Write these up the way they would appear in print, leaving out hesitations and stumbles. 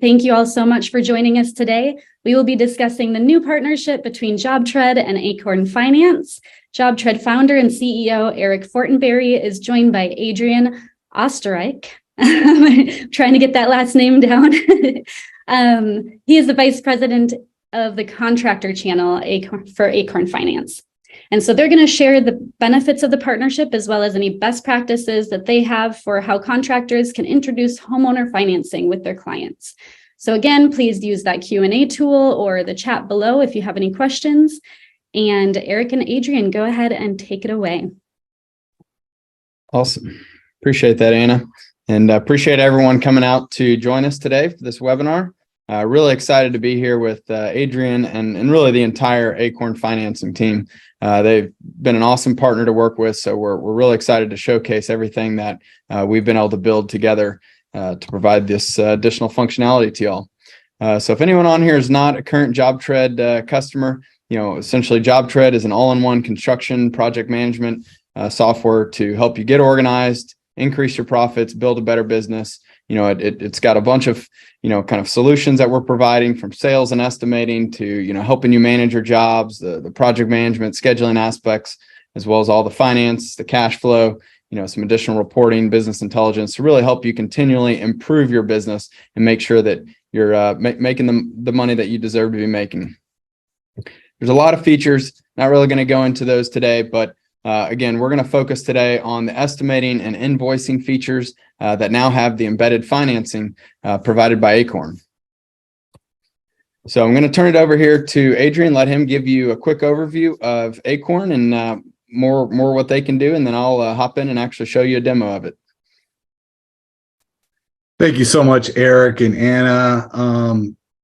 Thank you all so much for joining us today. We will be discussing the new partnership between JobTread and Acorn Finance. JobTread founder and CEO Eric Fortenberry is joined by Adrian Osterreich. Trying to get that last name down. He is the vice president of the contractor channel for Acorn Finance. And so they're going to share the benefits of the partnership as well as any best practices that they have for how contractors can introduce homeowner financing with their clients. So again, please use that Q&A tool or the chat below if you have any questions. And Eric and Adrian, go ahead and take it away. Awesome. Appreciate that, Anna. And appreciate everyone coming out to join us today for this webinar. Really excited to be here with Adrian and really the entire Acorn financing team. They've been an awesome partner to work with, so we're really excited to showcase everything that we've been able to build together to provide this additional functionality to y'all. So if anyone on here is not a current JobTread customer, essentially JobTread is an all-in-one construction project management software to help you get organized, increase your profits, build a better business. It's got a bunch of, kind of solutions that we're providing, from sales and estimating to, helping you manage your jobs, the project management, scheduling aspects, as well as all the finance, the cash flow, some additional reporting, business intelligence to really help you continually improve your business and make sure that you're making the money that you deserve to be making. There's a lot of features, not really going to go into those today, but again, we're going to focus today on the estimating and invoicing features that now have the embedded financing provided by Acorn. So I'm going to turn it over here to Adrian, let him give you a quick overview of Acorn and more what they can do, and then I'll hop in and actually show you a demo of it. Thank you so much, Eric and Anna,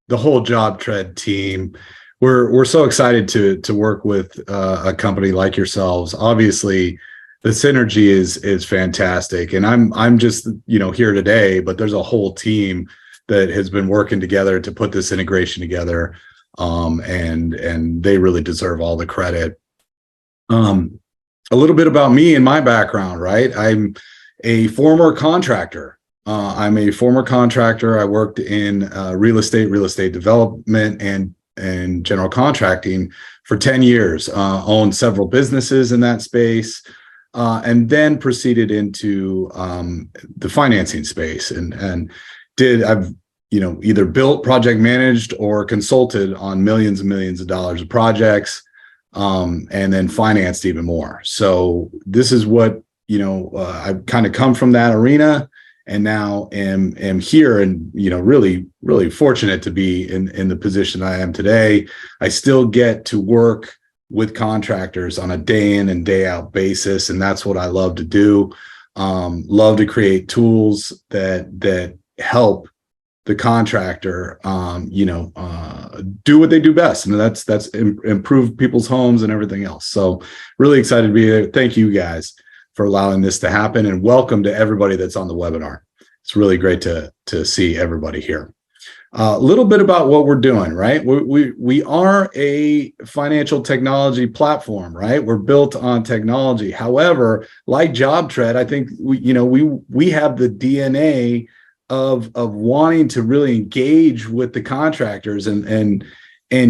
the whole JobTread team. We're so excited to work with a company like yourselves. Obviously, the synergy is fantastic, and I'm just here today, but there's a whole team that has been working together to put this integration together, and they really deserve all the credit. A little bit about me and my background, right? I'm a former contractor. I worked in real estate development and general contracting for 10 years, owned several businesses in that space, and then proceeded into the financing space and I've either built, project managed, or consulted on millions and millions of dollars of projects, and then financed even more. So this is what, I've kind of come from that arena, and now am here and, really, really fortunate to be in the position I am today. I still get to work with contractors on a day in and day out basis. And that's what I love to do. Love to create tools that help the contractor, do what they do best. And that's improve people's homes and everything else. So really excited to be here. Thank you guys for allowing this to happen, and welcome to everybody that's on the webinar. It's really great to see everybody here. A little bit about what we're doing, right? We are a financial technology platform, right? We're built on technology. However, like JobTread, I think we have the DNA of wanting to really engage with the contractors and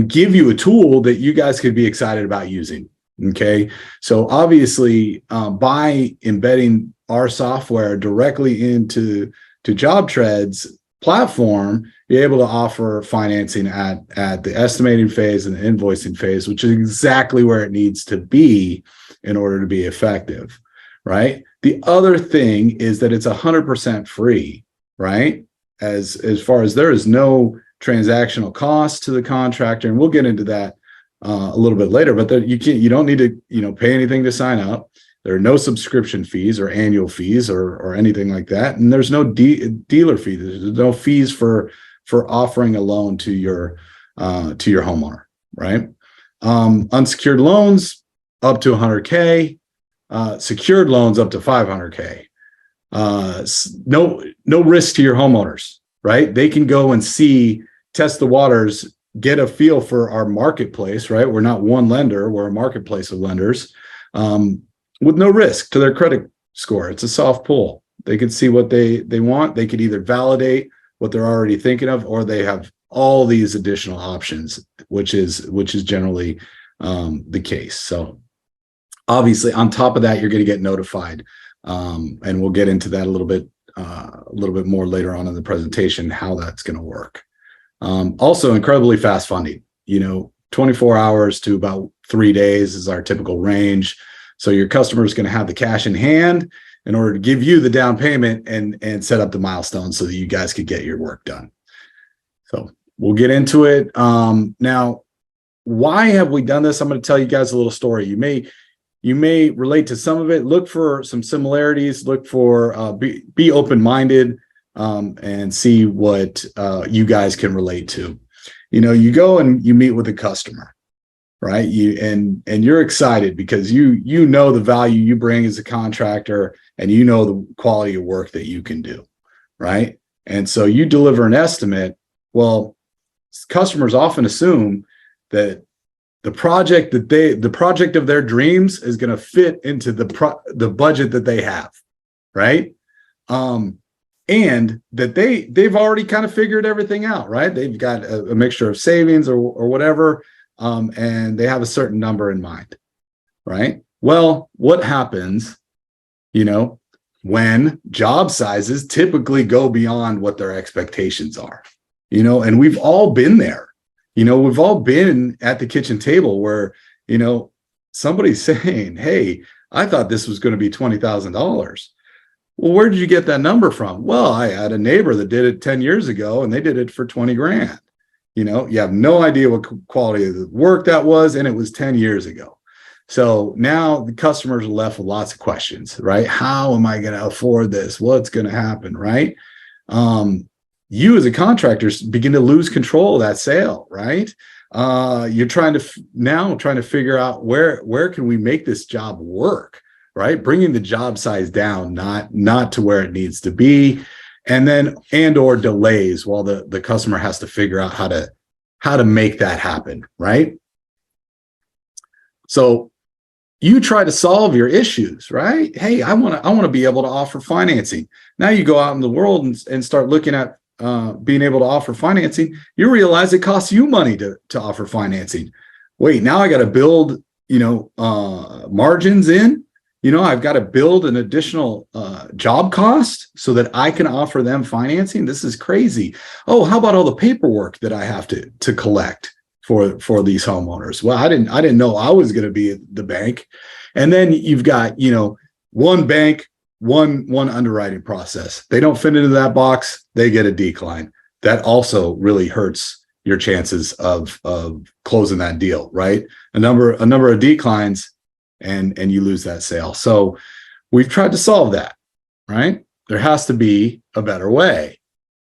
give you a tool that you guys could be excited about using. Okay, so obviously, by embedding our software directly into JobTread's platform, you're able to offer financing at the estimating phase and the invoicing phase, which is exactly where it needs to be in order to be effective, right? The other thing is that it's 100% free, right? As far as there is no transactional cost to the contractor, and we'll get into that a little bit later, but you don't need to pay anything to sign up. There are no subscription fees or annual fees or anything like that, and there's no dealer fee. There's no fees for offering a loan to your homeowner, right? Unsecured loans up to 100K, secured loans up to 500K. No risk to your homeowners, right? They can go and test the waters, get a feel for our marketplace, right? We're not one lender, we're a marketplace of lenders, with no risk to their credit score. It's a soft pull. They can see what they want. They could either validate what they're already thinking of, or they have all these additional options, which is generally the case. So obviously, on top of that, you're going to get notified, and we'll get into that a little bit more later on in the presentation, how that's going to work. Also, incredibly fast funding. 24 hours to about 3 days is our typical range. So your customer is going to have the cash in hand in order to give you the down payment and set up the milestones so that you guys could get your work done. So we'll get into it. Now, why have we done this? I'm going to tell you guys a little story. You may relate to some of it. Look for some similarities. Look for be open-minded, and see what you guys can relate to. You go and you meet with a customer, right? And you're excited because you know the value you bring as a contractor, and you know the quality of work that you can do, right? And so you deliver an estimate. Well, customers often assume that the project of their dreams is going to fit into the budget that they have, right? And that they've already kind of figured everything out, right? They've got a mixture of savings or whatever, and they have a certain number in mind, right? Well, what happens, when job sizes typically go beyond what their expectations are, and we've all been there. We've all been at the kitchen table where, somebody's saying, hey, I thought this was going to be $20,000. Well, where did you get that number from? Well, I had a neighbor that did it 10 years ago and they did it for 20 grand. You have no idea what quality of the work that was, and it was 10 years ago. So now the customers are left with lots of questions, right? How am I going to afford this? What's going to happen, right? You as a contractor begin to lose control of that sale, right? You're trying to figure out where can we make this job work, right? Bringing the job size down, not to where it needs to be, or delays while the customer has to figure out how to make that happen, right? So you try to solve your issues, right? Hey, I want to be able to offer financing. Now you go out in the world and start looking at being able to offer financing. You realize it costs you money to offer financing. Wait, now I got to build, margins in. I've got to build an additional job cost so that I can offer them financing. This is crazy. Oh, how about all the paperwork that I have to collect for these homeowners? Well, I didn't know I was going to be at the bank. And then you've got, one bank, one underwriting process. They don't fit into that box, they get a decline. That also really hurts your chances of closing that deal, right? A number of declines, and you lose that sale. So we've tried to solve that, right? There has to be a better way.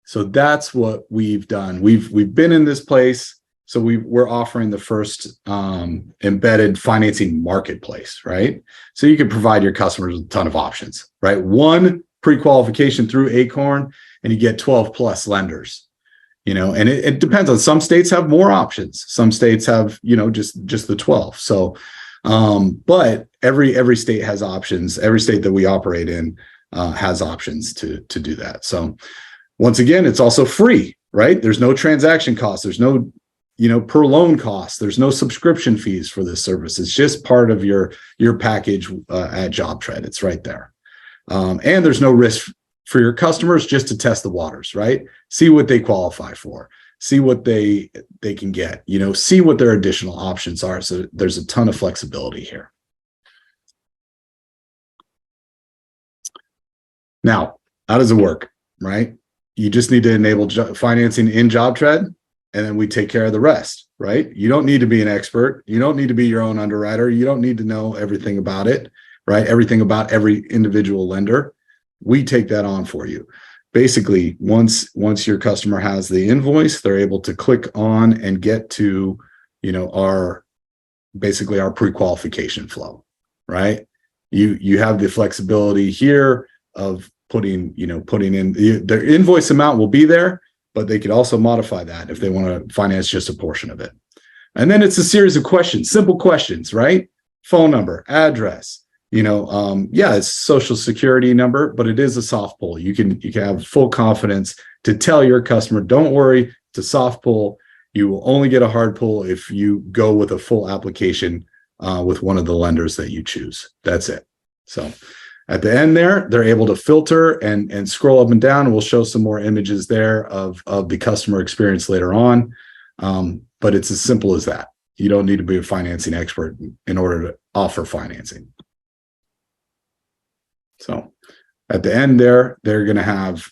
So that's what we've done. We've been in this place. So we're offering the first embedded financing marketplace, right? So you can provide your customers with a ton of options, right? One pre-qualification through Acorn, and you get 12 plus lenders. And it depends on, some states have more options. Some states have, just the 12. So but every state has options. Every state that we operate in has options to do that. So once again, it's also free, right? There's no transaction costs. There's no, per loan costs. There's no subscription fees for this service. It's just part of your package at JobTread. It's right there. And there's no risk for your customers, just to test the waters, right? See what they qualify for. See what they can get, see what their additional options are. So there's a ton of flexibility here. Now, how does it work, right? You just need to enable financing in JobTread, and then we take care of the rest, right? You don't need to be an expert. You don't need to be your own underwriter. You don't need to know everything about it, right? Everything about every individual lender. We take that on for you. Basically, once your customer has the invoice, they're able to click on and get to, our pre-qualification flow, right? You have the flexibility here of putting in their invoice amount will be there, but they could also modify that if they want to finance just a portion of it. And then it's a series of questions, simple questions, right? Phone number, address, it's social security number, but it is a soft pull. You can have full confidence to tell your customer, don't worry, it's a soft pull. You will only get a hard pull if you go with a full application with one of the lenders that you choose. That's it. So at the end there, they're able to filter and scroll up and down. And we'll show some more images there of the customer experience later on. But it's as simple as that. You don't need to be a financing expert in order to offer financing. So at the end there, they're going to have,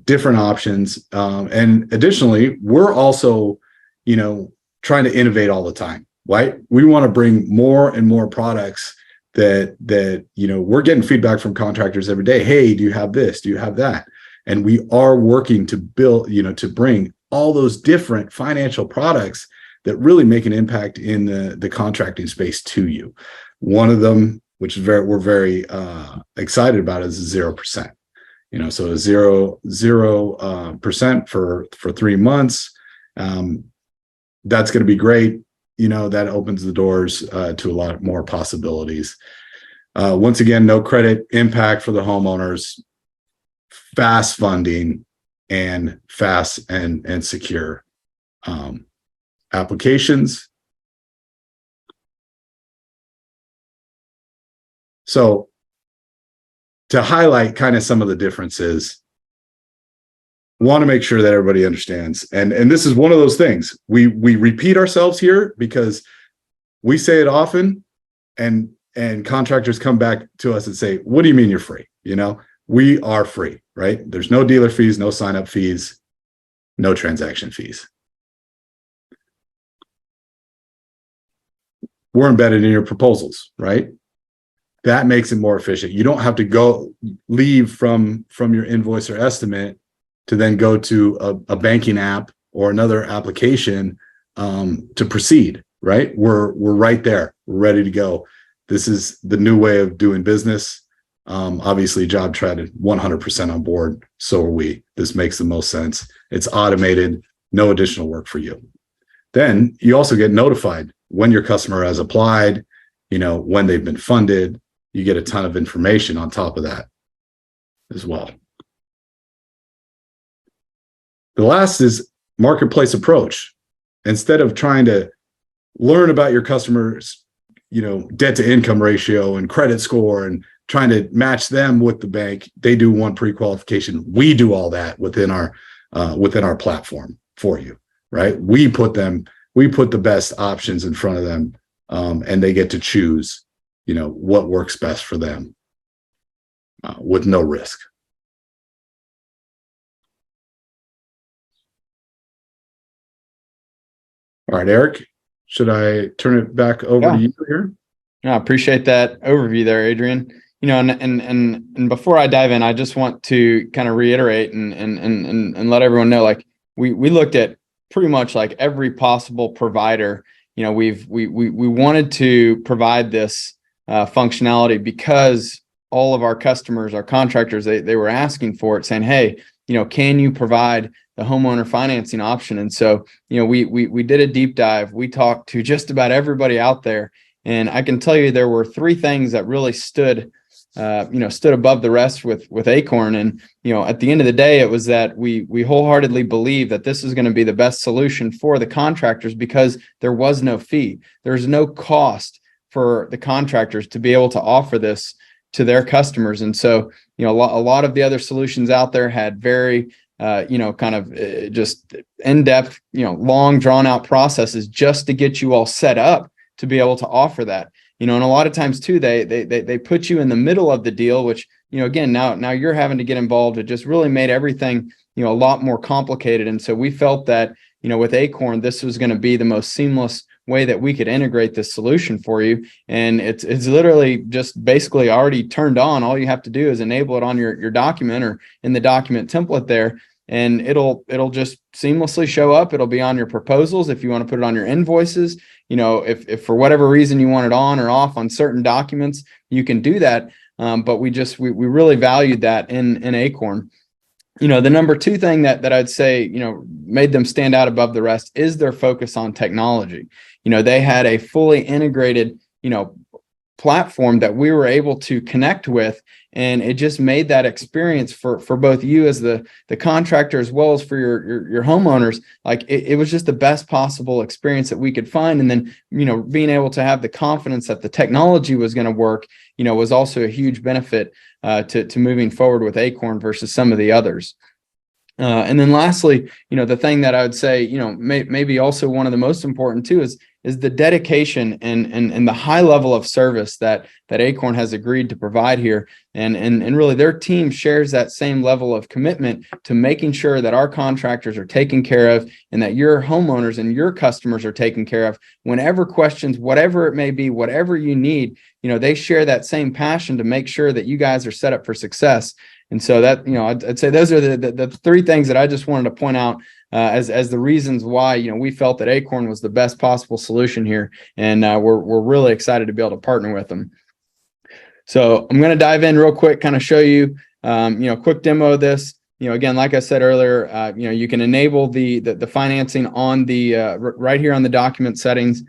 different options. And additionally, we're also, trying to innovate all the time, right? We want to bring more and more products that we're getting feedback from contractors every day. Hey, do you have this? Do you have that? And we are working to build, to bring all those different financial products that really make an impact in the contracting space to you. One of them, which is we're very excited about, is 0%. So a 0% for 3 months. That's going to be great. That opens the doors to a lot more possibilities. Once again, no credit impact for the homeowners, fast funding, and fast and secure applications. So to highlight kind of some of the differences, want to make sure that everybody understands. And this is one of those things. We repeat ourselves here because we say it often, and contractors come back to us and say, what do you mean you're free? We are free, right? There's no dealer fees, no sign-up fees, no transaction fees. We're embedded in your proposals, right? That makes it more efficient. You don't have to leave from your invoice or estimate to then go to a banking app or another application to proceed, right? We're right there. We're ready to go. This is the new way of doing business. Obviously, JobTread 100% on board. So are we. This makes the most sense. It's automated, no additional work for you. Then you also get notified when your customer has applied, when they've been funded. You get a ton of information on top of that as well. The last is marketplace approach. Instead of trying to learn about your customers, debt to income ratio and credit score and trying to match them with the bank, they do one pre-qualification. We do all that within our platform for you, right? We put the best options in front of them, and they get to choose, what works best for them with no risk. All right, Eric, should I turn it back over to you here? No, I appreciate that overview there, Adrian. And before I dive in, I just want to kind of reiterate and let everyone know, like we looked at pretty much like every possible provider. We wanted to provide this functionality because all of our customers, our contractors, they were asking for it, saying, hey, can you provide the homeowner financing option? And so, we did a deep dive. We talked to just about everybody out there. And I can tell you there were 3 things that really stood above the rest with Acorn. And, at the end of the day, it was that we wholeheartedly believe that this is going to be the best solution for the contractors because there was no fee. There's no cost for the contractors to be able to offer this to their customers. And so, a lot of the other solutions out there had very just in-depth, long drawn out processes just to get you all set up to be able to offer that, and a lot of times too, they put you in the middle of the deal, which, again, now you're having to get involved. It just really made everything, a lot more complicated. And so we felt that, with Acorn, this was going to be the most seamless way that we could integrate this solution for you. And it's literally just basically already turned on. All you have to do is enable it on your document or in the document template there, and it'll just seamlessly show up. It'll be on your proposals. If you want to put it on your invoices, if for whatever reason you want it on or off on certain documents, you can do that. But we really valued that in Acorn. The number 2 thing that I'd say, made them stand out above the rest is their focus on technology. They had a fully integrated, platform that we were able to connect with. And it just made that experience for both you as the contractor, as well as for your homeowners, like it was just the best possible experience that we could find. And then, being able to have the confidence that the technology was going to work, was also a huge benefit to moving forward with Acorn versus some of the others. And then lastly, the thing that I would say, maybe also one of the most important too is the dedication and the high level of service that Acorn has agreed to provide here. And really their team shares that same level of commitment to making sure that our contractors are taken care of and that your homeowners and your customers are taken care of. Whenever questions, whatever it may be, whatever you need, they share that same passion to make sure that you guys are set up for success. And so that, I'd say those are the three things that I just wanted to point out as the reasons why, we felt that Acorn was the best possible solution here. And we're really excited to be able to partner with them. So I'm going to dive in real quick, kind of show you, quick demo of this. Again, like I said earlier, you can enable the financing on the right here on the document settings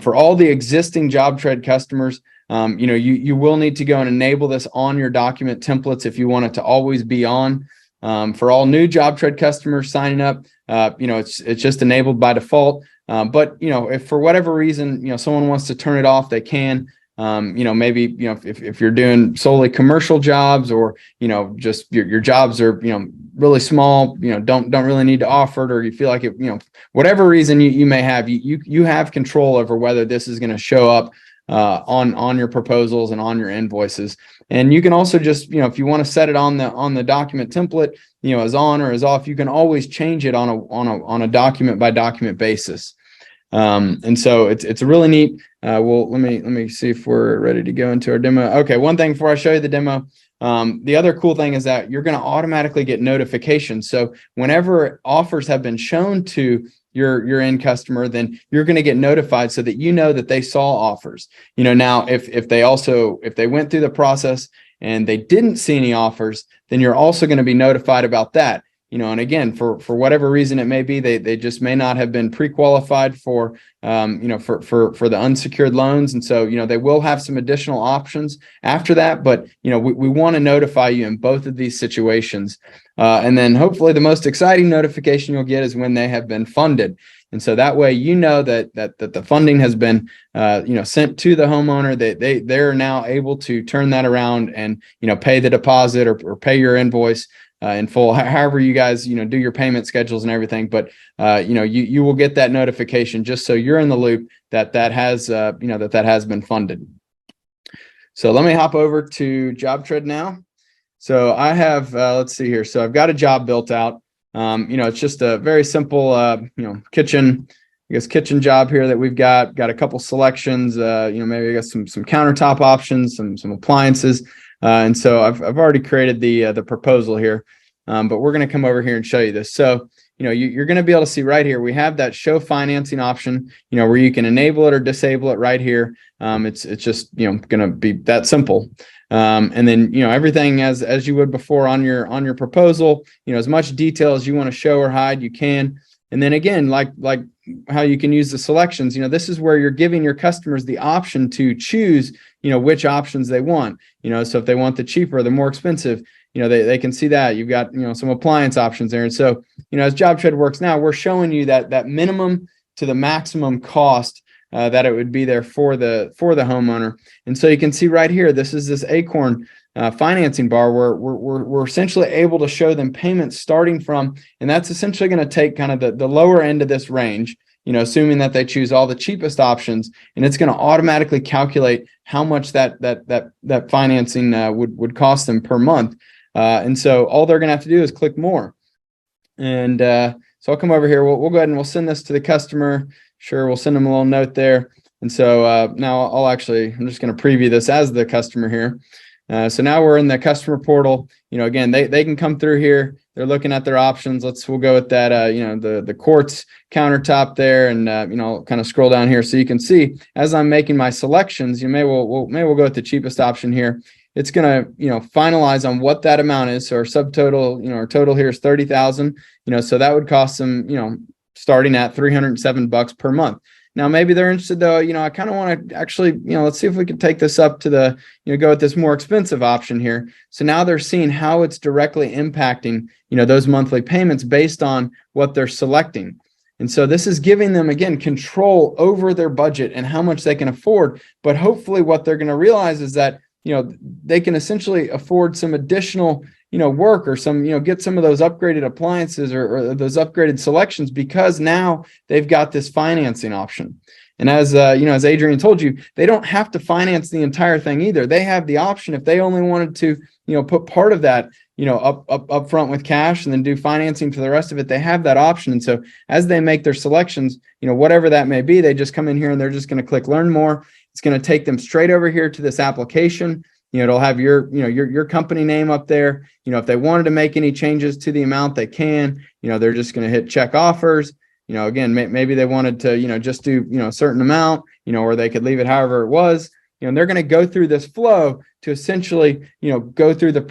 for all the existing JobTread customers. You will need to go and enable this on your document templates if you want it to always be on. For all new JobTread customers signing up, it's just enabled by default. But if for whatever reason, someone wants to turn it off, they can. Maybe if you're doing solely commercial jobs, or just your jobs are really small, don't really need to offer it, or you feel like it, whatever reason you may have, you have control over whether this is going to show up on your proposals and on your invoices. And you can also just, if you want to set it on the document template, as on or as off, you can always change it on a document by document basis. And so it's a really neat. Well, let me see if we're ready to go into our demo. Okay, one thing before I show you the demo. The other cool thing is that you're going to automatically get notifications. So whenever offers have been shown to your end customer, then you're going to get notified so that that they saw offers. Now if they went through the process and they didn't see any offers, then you're also going to be notified about that. And again, for whatever reason it may be, they just may not have been pre-qualified for for the unsecured loans, and so they will have some additional options after that. But we want to notify you in both of these situations, and then hopefully the most exciting notification you'll get is when they have been funded, and so that way that the funding has been sent to the homeowner. They're now able to turn that around and pay the deposit or pay your invoice in full, however you guys do your payment schedules and everything. But you will get that notification just so you're in the loop that has that has been funded. So let me hop over to JobTread now. So I have let's see here. So I've got a job built out. It's just a very simple kitchen job here that we've got a couple selections. Maybe I got some countertop options, some appliances. And so I've already created the proposal here, but we're going to come over here and show you this. So, you're going to be able to see right here, we have that show financing option, where you can enable it or disable it right here. It's just, going to be that simple. And then, everything as you would before on your proposal, as much detail as you want to show or hide, you can. And then again, like how you can use the selections, this is where you're giving your customers the option to choose, which options they want, so if they want the cheaper, the more expensive, they can see that you've got, some appliance options there. And so, as JobTread works now, we're showing you that minimum to the maximum cost that it would be there for the homeowner. And so you can see right here, this is this Acorn financing bar where we're essentially able to show them payments starting from, and that's essentially going to take kind of the lower end of this range, assuming that they choose all the cheapest options, and it's going to automatically calculate how much that financing would cost them per month. And so all they're going to have to do is click more. And so I'll come over here. We'll go ahead and we'll send this to the customer. Sure, we'll send them a little note there. And so now I'm just going to preview this as the customer here. So now we're in the customer portal. Again, they can come through here. They're looking at their options. We'll go with that, the quartz countertop there, and kind of scroll down here so you can see as I'm making my selections. We'll go with the cheapest option here. It's going to finalize on what that amount is. So our subtotal, our total here is $30,000. So that would cost them starting at $307 per month. Now, maybe they're interested though, I kind of want to actually, let's see if we can take this up to the, go with this more expensive option here. So now they're seeing how it's directly impacting, those monthly payments based on what they're selecting. And so this is giving them, again, control over their budget and how much they can afford. But hopefully what they're going to realize is that, they can essentially afford some additional, work or some, get some of those upgraded appliances or those upgraded selections because now they've got this financing option. And as, as Adrian told you, they don't have to finance the entire thing either. They have the option if they only wanted to, put part of that, up front with cash and then do financing for the rest of it. They have that option. And so as they make their selections, whatever that may be, they just come in here and they're just going to click learn more. It's going to take them straight over here to this application. It'll have your company name up there. If they wanted to make any changes to the amount, they can. They're just going to hit check offers. Again, maybe they wanted to, just do, a certain amount, or they could leave it however it was. And they're going to go through this flow to essentially, go through the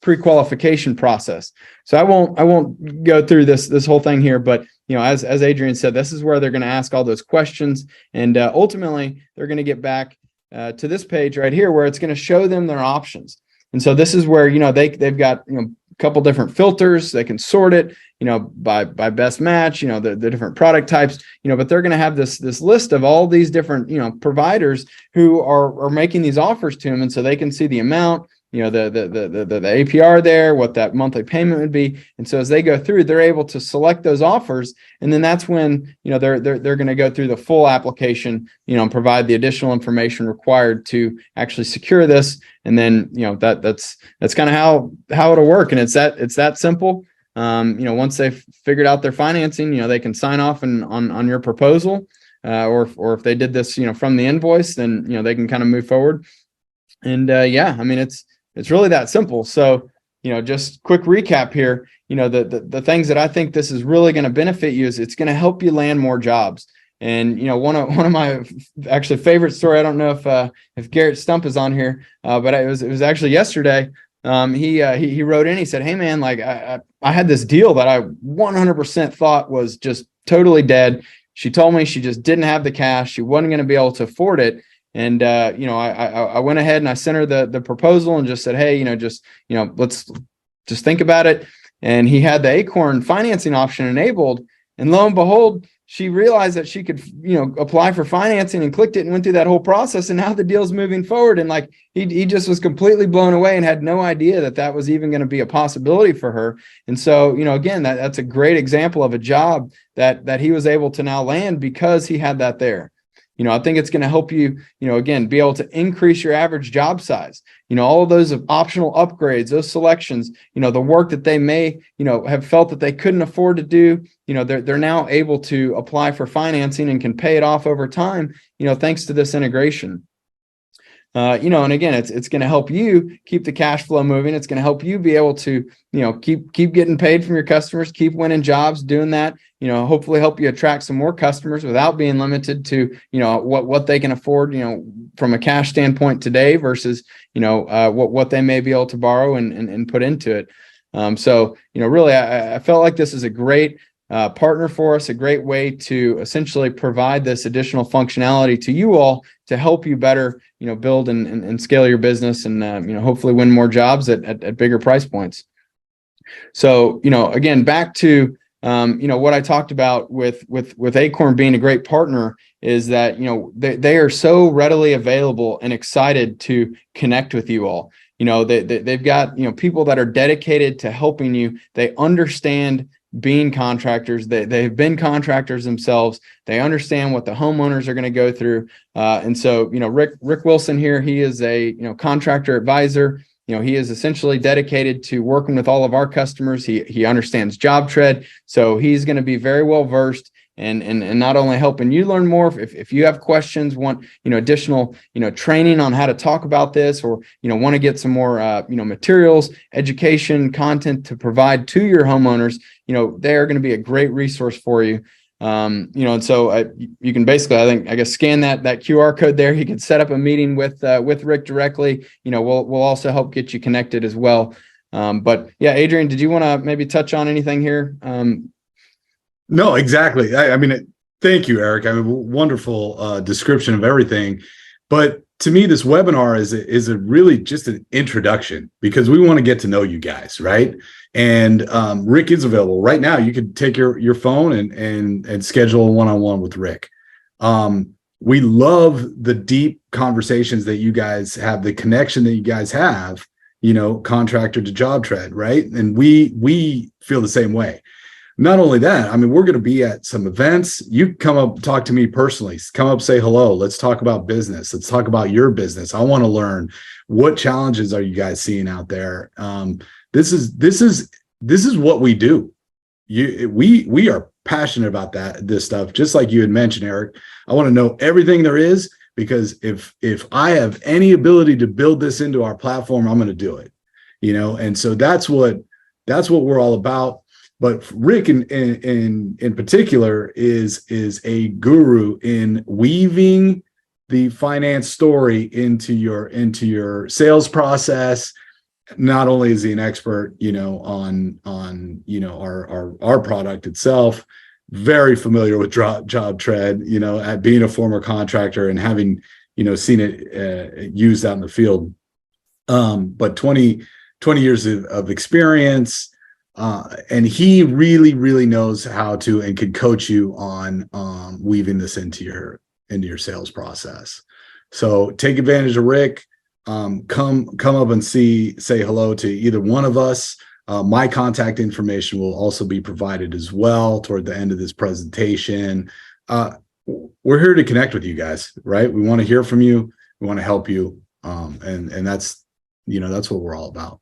pre-qualification process. So I won't go through this whole thing here, but as Adrian said, this is where they're going to ask all those questions, and ultimately they're going to get back to this page right here where it's going to show them their options. And so this is where they've got a couple different filters. They can sort it by best match, the different product types, but they're going to have this list of all these different providers who are making these offers to them. And so they can see the amount, the APR there, what that monthly payment would be. And so as they go through, they're able to select those offers. And then that's when, they're going to go through the full application, and provide the additional information required to actually secure this. And then, that's kind of how it'll work. And it's that simple. Once they've figured out their financing, they can sign off on your proposal, or if they did this, from the invoice, then, they can kind of move forward. And it's really that simple. So, just quick recap here, the things that I think this is really going to benefit you is it's going to help you land more jobs. And, one of my actually favorite story, I don't know if Garrett Stump is on here, but it was actually yesterday. He wrote in, he said, "Hey man, like I had this deal that I 100% thought was just totally dead. She told me she just didn't have the cash. She wasn't going to be able to afford it. And, I went ahead and I sent her the proposal and just said, hey, let's just think about it." And he had the Acorn financing option enabled. And lo and behold, she realized that she could, apply for financing and clicked it and went through that whole process. And now the deal's moving forward. And like, he just was completely blown away and had no idea that was even going to be a possibility for her. And so, again, that's a great example of a job that he was able to now land because he had that there. I think it's going to help you, again, be able to increase your average job size. All of those optional upgrades, those selections, the work that they may, have felt that they couldn't afford to do, they're now able to apply for financing and can pay it off over time, thanks to this integration. And again, it's going to help you keep the cash flow moving. It's going to help you be able to, keep getting paid from your customers, keep winning jobs, doing that, hopefully help you attract some more customers without being limited to, what they can afford, from a cash standpoint today versus, what they may be able to borrow and put into it. So, really, I felt like this is a great partner for us, a great way to essentially provide this additional functionality to you all to help you better, build and scale your business and, hopefully win more jobs at bigger price points. So, again, back to, what I talked about with Acorn being a great partner is that, they are so readily available and excited to connect with you all. They've got, people that are dedicated to helping you. They understand being contractors. They've been contractors themselves. They understand what the homeowners are going to go through. And so, Rick Wilson here, he is a, contractor advisor. He is essentially dedicated to working with all of our customers. He understands JobTread. So he's going to be very well versed and not only helping you learn more, if you have questions, want, additional, training on how to talk about this, or, want to get some more, materials, education, content to provide to your homeowners, they are going to be a great resource for you. And so you can basically, I guess, scan that QR code there. You can set up a meeting with Rick directly. We'll also help get you connected as well. But yeah, Adrian, did you want to maybe touch on anything here? No, exactly. I mean, Thank you, Eric. I mean, wonderful description of everything. But to me, this webinar is a really just an introduction because we want to get to know you guys, right? And Rick is available right now. You could take your phone and schedule a one-on-one with Rick. We love the deep conversations that you guys have, the connection that you guys have, contractor to JobTread, right? And we feel the same way. Not only that, I mean, we're going to be at some events. You come up, talk to me personally, come up, say hello. Let's talk about business. Let's talk about your business. I want to learn, what challenges are you guys seeing out there? This is what we do. We are passionate about this stuff. Just like you had mentioned, Eric, I want to know everything there is, because if I have any ability to build this into our platform, I'm going to do it, and so that's what we're all about. But Rick in particular is a guru in weaving the finance story into your sales process. Not only is he an expert, on our product itself, very familiar with JobTread, at being a former contractor and having seen it used out in the field. But 20 years of experience. And he really knows how to and can coach you on weaving this into your sales process. So take advantage of Rick. Come up and say hello to either one of us. My contact information will also be provided as well toward the end of this presentation. We're here to connect with you guys, right? We want to hear from you. We want to help you. And that's what we're all about.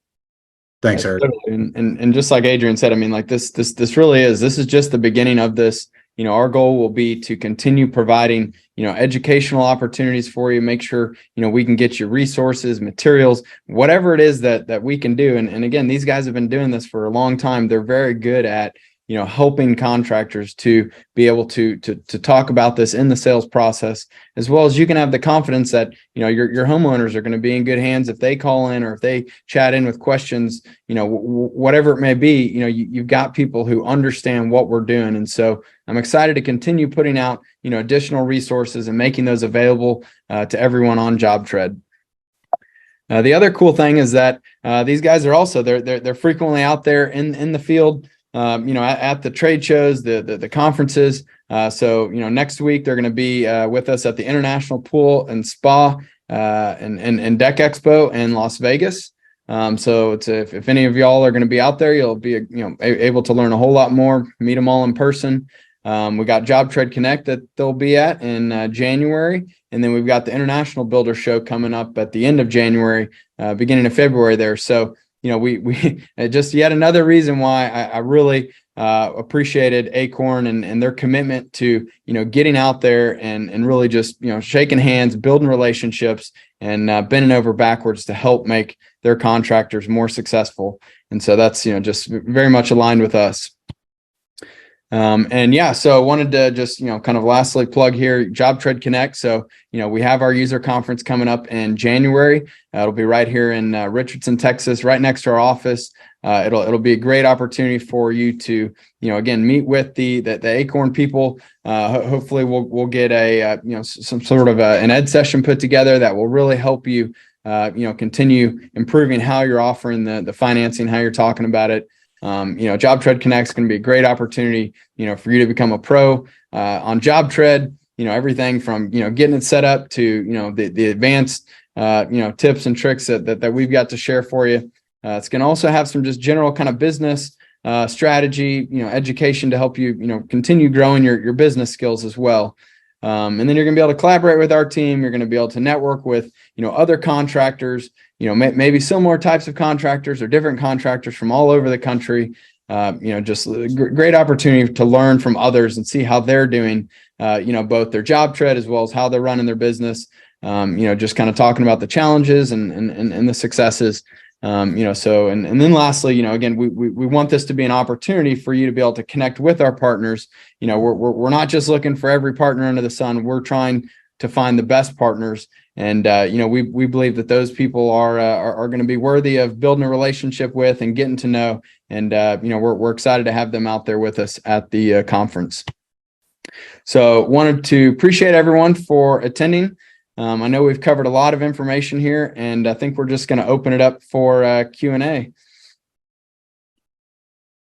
Thanks, Eric. And just like Adrian said, I mean, like this is just the beginning of this. Our goal will be to continue providing, educational opportunities for you, make sure, we can get you resources, materials, whatever it is that we can do. And again, these guys have been doing this for a long time. They're very good at, helping contractors to be able to talk about this in the sales process, as well as you can have the confidence that, your homeowners are going to be in good hands if they call in or if they chat in with questions, whatever it may be, you've got people who understand what we're doing. And so I'm excited to continue putting out, additional resources and making those available to everyone on JobTread. The other cool thing is that these guys are also they're frequently out there in the field. At the trade shows, the conferences. So next week they're going to be with us at the International Pool and Spa and Deck Expo in Las Vegas. So if any of y'all are going to be out there, you'll be able to learn a whole lot more, meet them all in person. We got JobTread Connect that they'll be at in January, and then we've got the International Builder Show coming up at the end of January, beginning of February there. So we just yet another reason why I really appreciated Acorn and their commitment to, getting out there and really just, shaking hands, building relationships, and bending over backwards to help make their contractors more successful. And so that's, just very much aligned with us. So I wanted to just, kind of lastly plug here JobTread Connect. So, we have our user conference coming up in January. It'll be right here in Richardson, Texas, right next to our office. It'll be a great opportunity for you to, again, meet with the Acorn people. Hopefully we'll get some sort of an ed session put together that will really help you, continue improving how you're offering the financing, how you're talking about it. JobTread Connect is going to be a great opportunity, for you to become a pro on JobTread. Everything from getting it set up to the advanced tips and tricks that we've got to share for you. It's going to also have some just general kind of business strategy, education to help you continue growing your business skills as well. And then you're going to be able to collaborate with our team. You're going to be able to network with other contractors, maybe similar types of contractors or different contractors from all over the country. Just a great opportunity to learn from others and see how they're doing, both their JobTread as well as how they're running their business. Just kind of talking about the challenges and the successes. And then lastly, again, we want this to be an opportunity for you to be able to connect with our partners. We're not just looking for every partner under the sun. We're trying to find the best partners. And, we believe that those people are going to be worthy of building a relationship with and getting to know. And, we're excited to have them out there with us at the conference. So wanted to appreciate everyone for attending. I know we've covered a lot of information here, and I think we're just going to open it up for Q&A.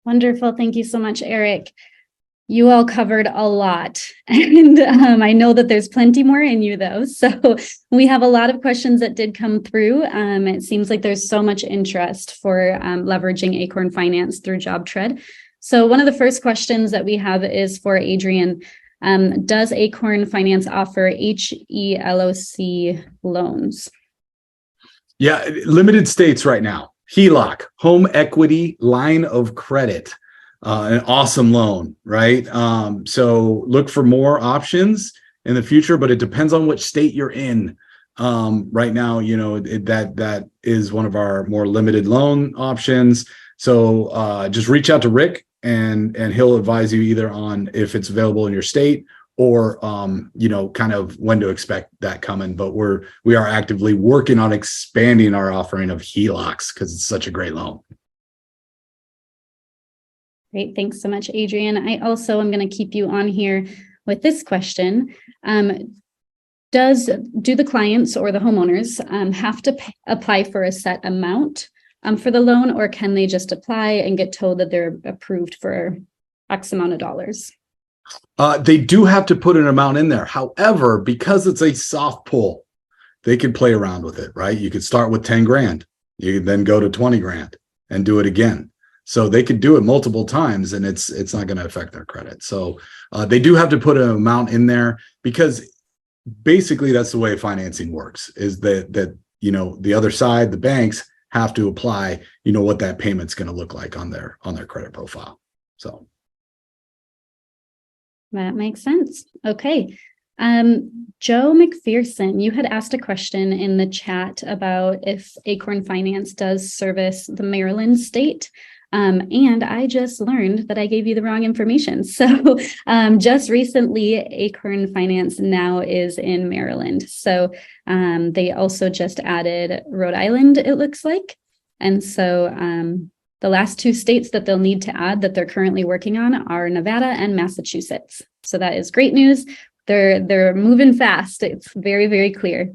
Wonderful. Thank you so much, Eric. You all covered a lot, and I know that there's plenty more in you though. So we have a lot of questions that did come through. It seems like there's so much interest for leveraging Acorn Finance through JobTread. So one of the first questions that we have is for Adrian. Does Acorn Finance offer HELOC loans? Yeah, limited states right now. HELOC, home equity line of credit. An awesome loan, right? So look for more options in the future, but it depends on which state you're in. Right now, that is one of our more limited loan options. So just reach out to Rick and he'll advise you either on if it's available in your state or kind of when to expect that coming. But we are actively working on expanding our offering of HELOCs because it's such a great loan. Great. Thanks so much, Adrian. I also am going to keep you on here with this question. Do the clients or the homeowners have to apply for a set amount for the loan, or can they just apply and get told that they're approved for X amount of dollars? They do have to put an amount in there. However, because it's a soft pull, they can play around with it, right? You could start with 10 grand. You could then go to 20 grand and do it again. So they could do it multiple times and it's not going to affect their credit. So they do have to put an amount in there because basically that's the way financing works, is that the other side, the banks, have to apply, what that payment's going to look like on their credit profile. So that makes sense. Okay. Joe McPherson, you had asked a question in the chat about if Acorn Finance does service the Maryland state. And I just learned that I gave you the wrong information. So just recently, Acorn Finance now is in Maryland. So they also just added Rhode Island, it looks like. And so the last two states that they'll need to add that they're currently working on are Nevada and Massachusetts. So that is great news. They're moving fast. It's very, very clear.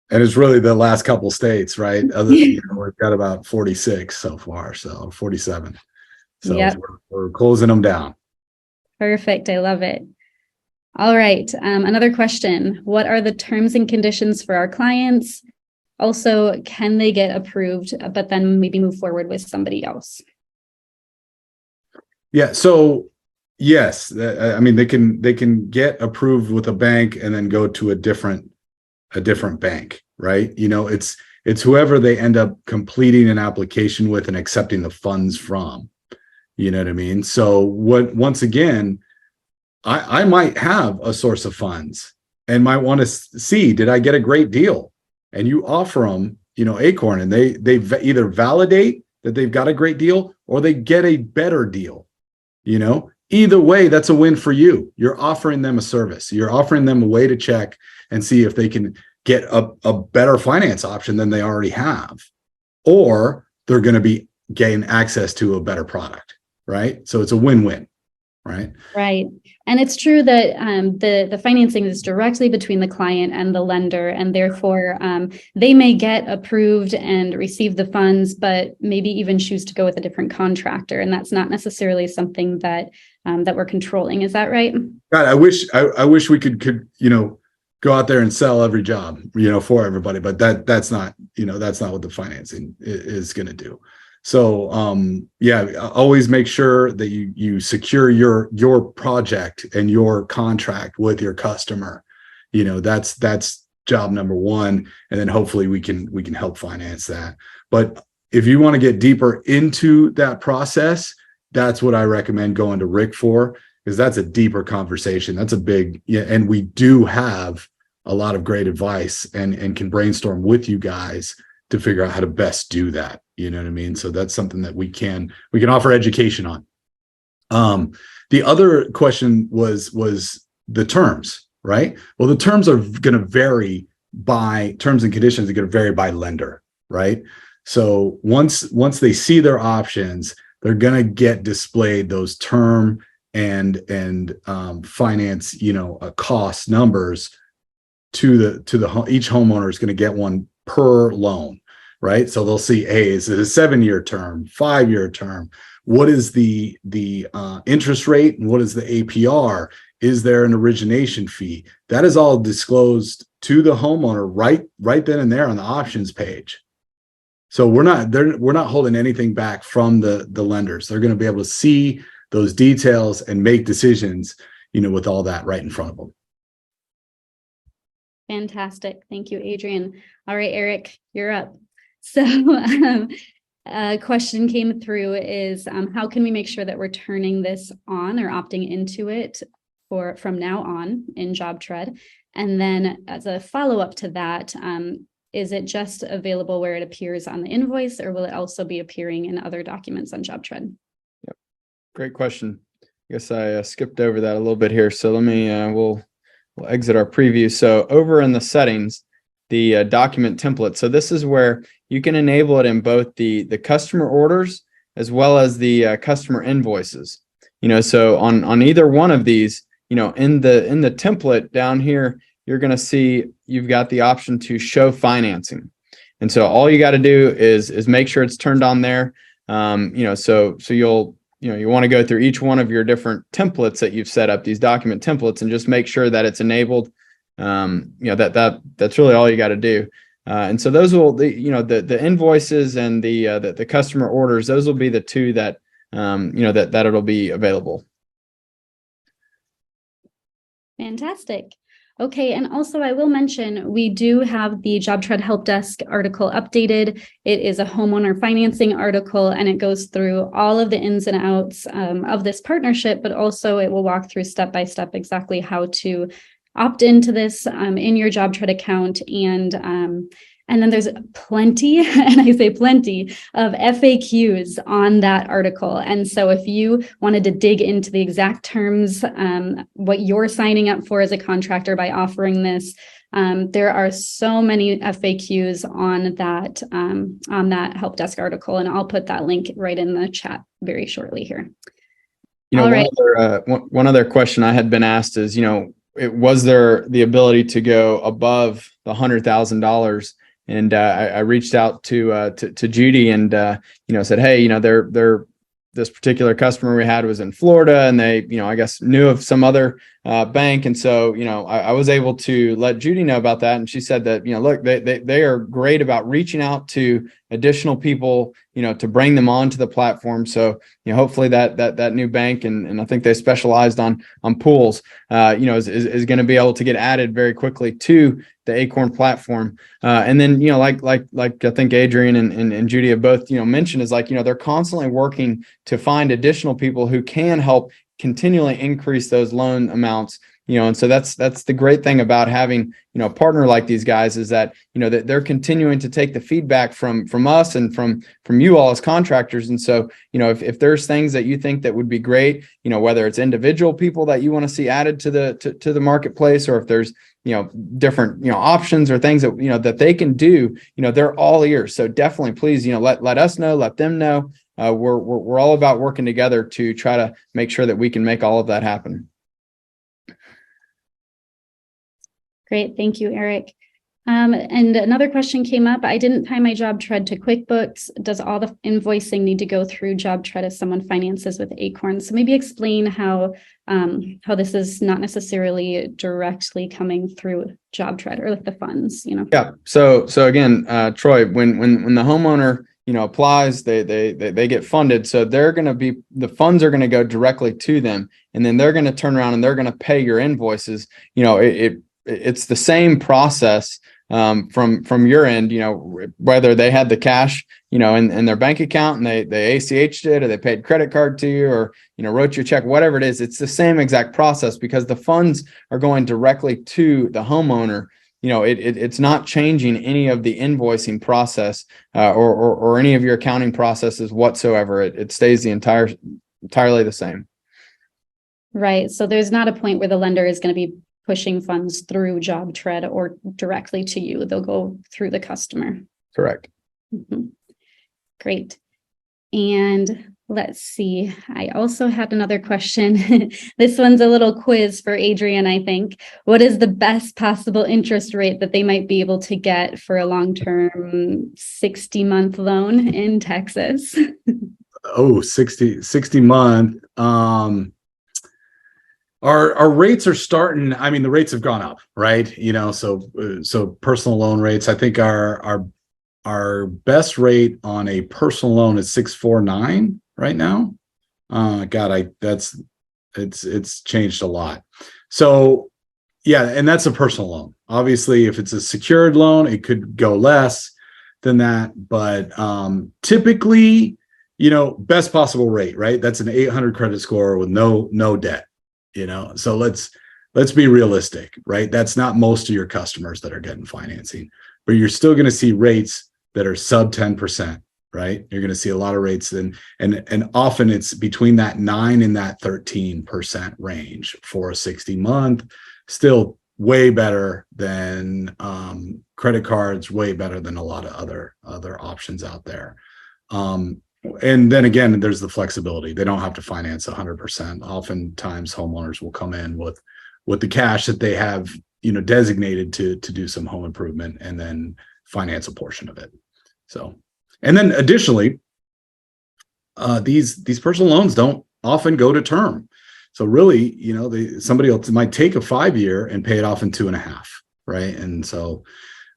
And it's really the last couple states, right? We've got about 46 so far, so 47. So yep. We're closing them down. Perfect. I love it. All right. Another question. What are the terms and conditions for our clients? Also, can they get approved, but then maybe move forward with somebody else? Yeah. So yes, they can get approved with a bank and then go to a different bank, right? It's whoever they end up completing an application with and accepting the funds from, you know what I mean? So once again, I might have a source of funds and might want to see, did I get a great deal? And you offer them, Acorn, and they either validate that they've got a great deal or they get a better deal, Either way, that's a win for you. You're offering them a service. You're offering them a way to check and see if they can get a better finance option than they already have, or they're going to be getting access to a better product, right? So it's a win-win, right? Right. And it's true that the financing is directly between the client and the lender, and therefore they may get approved and receive the funds, but maybe even choose to go with a different contractor, and that's not necessarily something that we're controlling. Is that right? God, I wish we could go out there and sell every job, for everybody, but that's not what the financing is going to do. So, always make sure that you secure your project and your contract with your customer. That's job number one. And then hopefully we can help finance that. But if you want to get deeper into that process, that's what I recommend going to Rick for, because that's a deeper conversation. That's a big, and we do have a lot of great advice and can brainstorm with you guys to figure out how to best do that. You know what I mean? So that's something that we can offer education on. The other question was the terms, right? Well, the terms are going to vary by terms and conditions are going to vary by lender, right? So once they see their options, they're going to get displayed those term and finance, cost numbers to the each homeowner is going to get one per loan, right? So they'll see, hey, is it a 7-year term, 5-year term? What is the interest rate, and what is the APR? Is there an origination fee? That is all disclosed to the homeowner right then and there on the options page. So we're not holding anything back from the lenders. They're going to be able to see those details and make decisions, with all that right in front of them. Fantastic. Thank you, Adrian. All right, Eric, you're up. So a question came through is how can we make sure that we're turning this on or opting into it from now on in JobTread? And then as a follow-up to that, is it just available where it appears on the invoice, or will it also be appearing in other documents on JobTread? Yep. Great question. I guess I skipped over that a little bit here. So let me, we'll exit our preview. So over in the settings, the document template. So this is where you can enable it in both the customer orders as well as the customer invoices. So on either one of these, in the template down here, you're going to see you've got the option to show financing. And so all you got to do is make sure it's turned on there. So you want to go through each one of your different templates that you've set up, these document templates, and just make sure that it's enabled. That's really all you got to do. And so those will, the invoices and the customer orders, those will be the two that that it'll be available. Fantastic. Okay, and also I will mention we do have the JobTread Help Desk article updated. It is a homeowner financing article, and it goes through all of the ins and outs of this partnership, but also it will walk through step by step exactly how to opt into this in your JobTread account. And then there's plenty, and I say plenty, of FAQs on that article. And so if you wanted to dig into the exact terms, what you're signing up for as a contractor by offering this, there are so many FAQs on that help desk article. And I'll put that link right in the chat very shortly here. One other question I had been asked is, was there the ability to go above the $100,000? And I reached out to Judy and said, hey, this particular customer we had was in Florida, and they I guess knew of some other bank, and so I was able to let Judy know about that, and she said that look, they are great about reaching out to additional people to bring them onto the platform. So hopefully that new bank, and I think they specialized on pools, is going to be able to get added very quickly to the Acorn platform. And then like I think Adrian and Judy have both mentioned, is they're constantly working to find additional people who can help continually increase those loan amounts. And so that's the great thing about having a partner like these guys, is that that they're continuing to take the feedback from us and from you all as contractors. And so if there's things that you think that would be great, whether it's individual people that you want to see added to the marketplace, or if there's different options or things that that they can do, they're all ears. So definitely please let us know, let them know. We're all about working together to try to make sure that we can make all of that happen. Great. Thank you, Eric. And another question came up. I didn't tie my JobTread to QuickBooks. Does all the invoicing need to go through JobTread if someone finances with Acorn? So maybe explain how this is not necessarily directly coming through JobTread, or like the funds, Yeah. So again, Troy, when the homeowner applies, they get funded. So the funds are going to go directly to them, and then they're going to turn around and they're going to pay your invoices. It's the same process from your end, whether they had the cash, in their bank account and they ACH'd it, or they paid credit card to you, or, wrote your check, whatever it is. It's the same exact process, because the funds are going directly to the homeowner. It's not changing any of the invoicing process or any of your accounting processes whatsoever. It stays entirely the same. Right. So there's not a point where the lender is going to be pushing funds through JobTread or directly to you. They'll go through the customer. Correct. Mm-hmm. Great. And Let's see. I also had another question. This one's a little quiz for Adrian, I think. What is the best possible interest rate that they might be able to get for a long-term 60-month loan in Texas? Oh, 60 month. Our rates are starting. I mean, the rates have gone up, right? So personal loan rates, I think our best rate on a personal loan is 6.49 right now. God, it's changed a lot. So yeah, and that's a personal loan. Obviously, if it's a secured loan, it could go less than that. But typically, best possible rate, right? That's an 800 credit score with no debt. So let's be realistic, right? That's not most of your customers that are getting financing, but you're still going to see rates that are sub 10%, right? You're going to see a lot of rates, and often it's between that 9 and that 13% range for a 60-month. Still way better than credit cards, way better than a lot of other options out there. And then again, there's the flexibility. They don't have to finance 100%. Oftentimes, homeowners will come in with the cash that they have, designated to do some home improvement, and then finance a portion of it. So, and then additionally, these personal loans don't often go to term. So really, somebody else might take a 5-year and pay it off in 2.5, right? And so,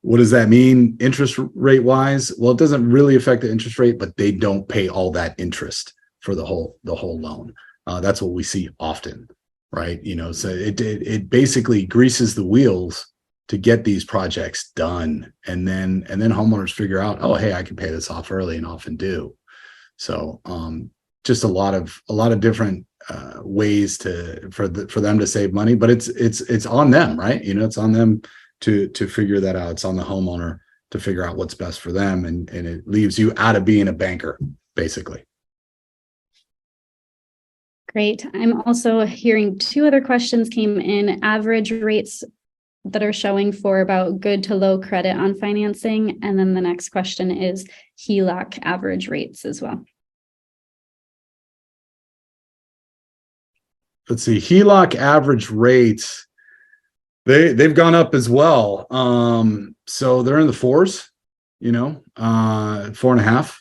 what does that mean interest rate wise? Well, it doesn't really affect the interest rate, but they don't pay all that interest for the whole loan. That's what we see often, right? So it basically greases the wheels to get these projects done, and then homeowners figure out, oh, hey, I can pay this off early, and often do. So just a lot of different ways for them to save money, but it's on them, right? It's on them to figure that out. It's on the homeowner to figure out what's best for them, and it leaves you out of being a banker, basically. Great. I'm also hearing 2 other questions came in. Average rates that are showing for about good to low credit on financing. And then the next question is HELOC average rates as well. Let's see, HELOC average rates, they've gone up as well. So they're in the 4s, 4.5,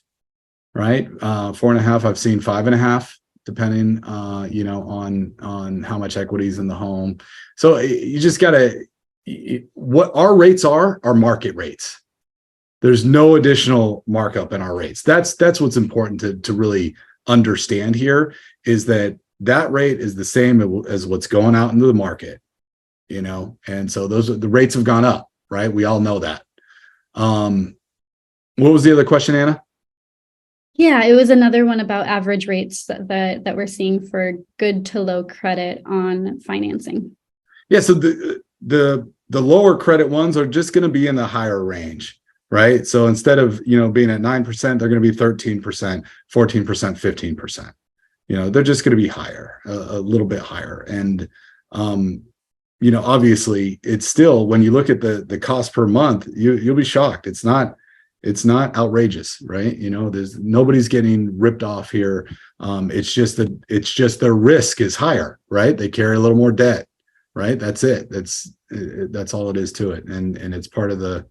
right? 4.5. I've seen 5.5, depending, on how much equity is in the home. So you just gotta, what our rates are market rates. There's no additional markup in our rates. That's what's important to really understand here, is that rate is the same as what's going out into the market. And so the rates have gone up, right? We all know that. What was the other question, Anna? Yeah, it was another one about average rates that we're seeing for good to low credit on financing. Yeah, so the lower credit ones are just going to be in the higher range, right? So instead of being at 9%, they're going to be 13%, 14%, 15%. They're just going to be higher, a little bit higher. And obviously, it's still, when you look at the cost per month, you'll be shocked. It's not outrageous, right? Nobody's getting ripped off here. It's just their risk is higher, right? They carry a little more debt, right? That's it. That's all it is to it. And it's part of the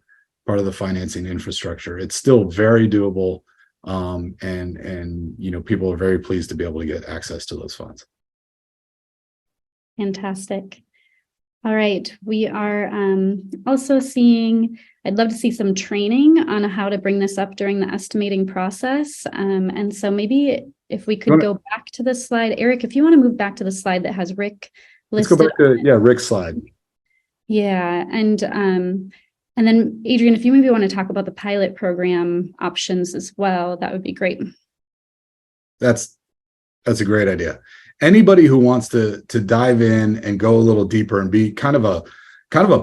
financing infrastructure. It's still very doable. And people are very pleased to be able to get access to those funds. Fantastic. All right. We are also seeing, I'd love to see some training on how to bring this up during the estimating process. And so maybe if we could go back to the slide, Eric, if you want to move back to the slide that has Rick listed. Let's go back to, Rick's slide. Yeah. And then Adrian, if you maybe want to talk about the pilot program options as well, that would be great. That's a great idea. Anybody who wants to dive in and go a little deeper and be kind of a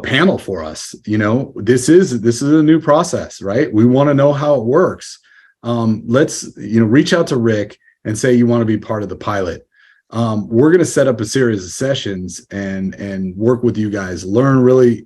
panel for us, this is a new process, right? We want to know how it works. Let's reach out to Rick and say you want to be part of the pilot. We're going to set up a series of sessions and work with you guys, learn really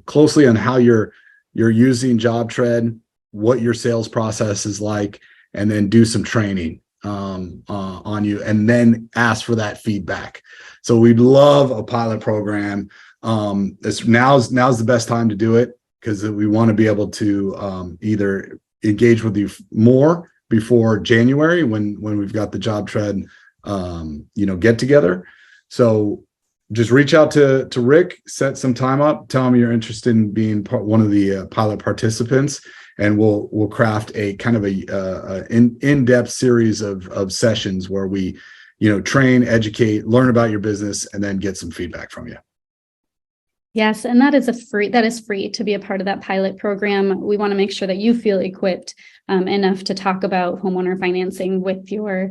closely on how you're using JobTread, what your sales process is like, and then do some training on you, and then ask for that feedback. So we'd love a pilot program. Now's the best time to do it, because we want to be able to either engage with you more before January, when we've got the JobTread get together. So just reach out to Rick, set some time up, tell him you're interested in being one of the pilot participants, and we'll craft a kind of a in-depth series of sessions where we train, educate, learn about your business, and then get some feedback from you. Yes, and that is free to be a part of that pilot program. We want to make sure that you feel equipped enough to talk about homeowner financing with your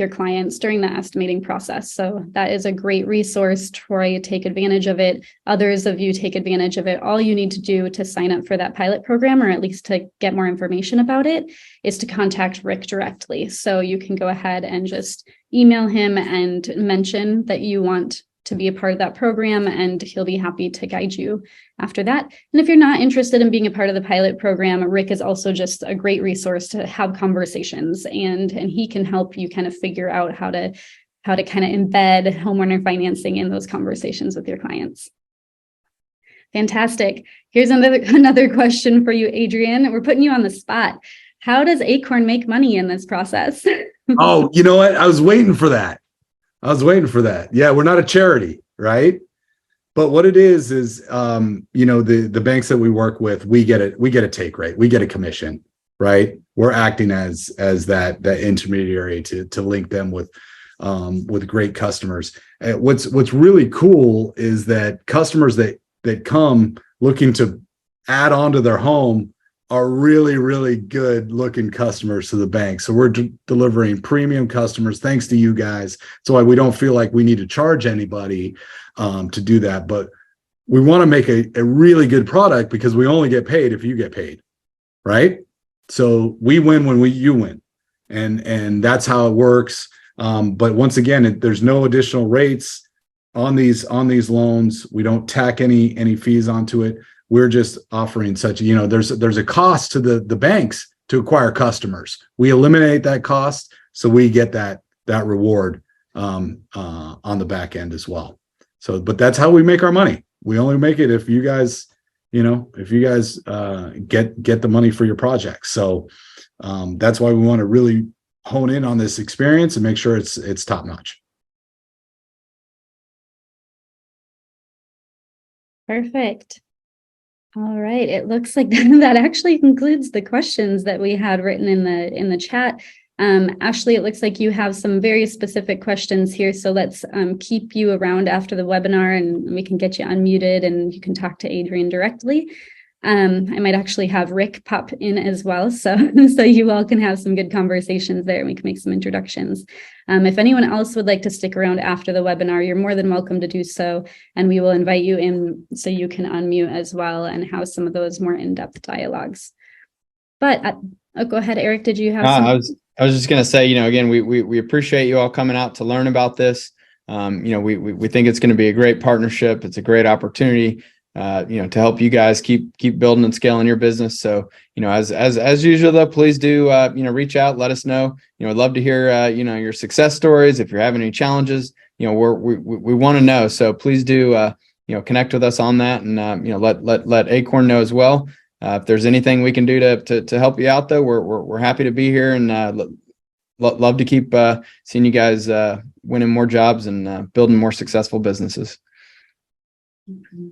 clients during the estimating process. So that is a great resource. Troy, take advantage of it. Others of you take advantage of it. All you need to do to sign up for that pilot program, or at least to get more information about it, is to contact Rick directly. So you can go ahead and just email him and mention that you want to be a part of that program, and he'll be happy to guide you after that. And if you're not interested in being a part of the pilot program, Rick is also just a great resource to have conversations, and he can help you kind of figure out how to kind of embed homeowner financing in those conversations with your clients. Fantastic. Here's another question for you, Adrian. We're putting you on the spot. How does Acorn make money in this process? Oh, you know what? I was waiting for that. Yeah, we're not a charity, right? But what it is the banks that we work with, we get a take rate, we get a commission, right? We're acting as that intermediary to link them with great customers. What's really cool is that customers that come looking to add on to their home are really, really good looking customers to the bank. So we're delivering premium customers thanks to you guys. So we don't feel like we need to charge anybody to do that. But we want to make a really good product, because we only get paid if you get paid, right? So we win when you win. And that's how it works. But once again, there's no additional rates on these loans. We don't tack any fees onto it. We're just offering such, there's a cost to the banks to acquire customers. We eliminate that cost, so we get that reward on the back end as well. So, but that's how we make our money. We only make it if you guys, get the money for your projects. So that's why we want to really hone in on this experience and make sure it's top notch. Perfect. All right. It looks like that actually concludes the questions that we had written in the chat. Ashley, it looks like you have some very specific questions here. So let's keep you around after the webinar, and we can get you unmuted and you can talk to Adrian directly. I might actually have Rick pop in as well. So you all can have some good conversations there, and we can make some introductions. If anyone else would like to stick around after the webinar, you're more than welcome to do so. And we will invite you in so you can unmute as well and have some of those more in-depth dialogues. But go ahead, Eric, did you have some? I was just going to say, again, we appreciate you all coming out to learn about this. We think it's going to be a great partnership. It's a great opportunity. To help you guys keep building and scaling your business. So, as usual, though, please do, reach out, let us know. I'd love to hear, your success stories. If you're having any challenges, we want to know. So please do, connect with us on that, and, let Acorn know as well. If there's anything we can do to help you out, though, we're happy to be here, and love to keep seeing you guys winning more jobs and building more successful businesses. Mm-hmm.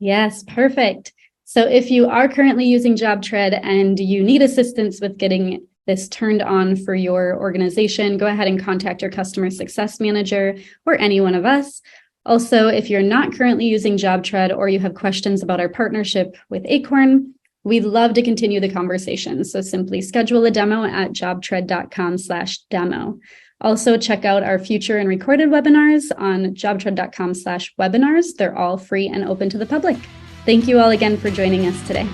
Yes, perfect. So if you are currently using JobTread and you need assistance with getting this turned on for your organization, go ahead and contact your customer success manager or any one of us. Also, if you're not currently using JobTread or you have questions about our partnership with Acorn, we'd love to continue the conversation. So simply schedule a demo at jobtread.com/demo. Also, check out our future and recorded webinars on jobtread.com/webinars. They're all free and open to the public. Thank you all again for joining us today.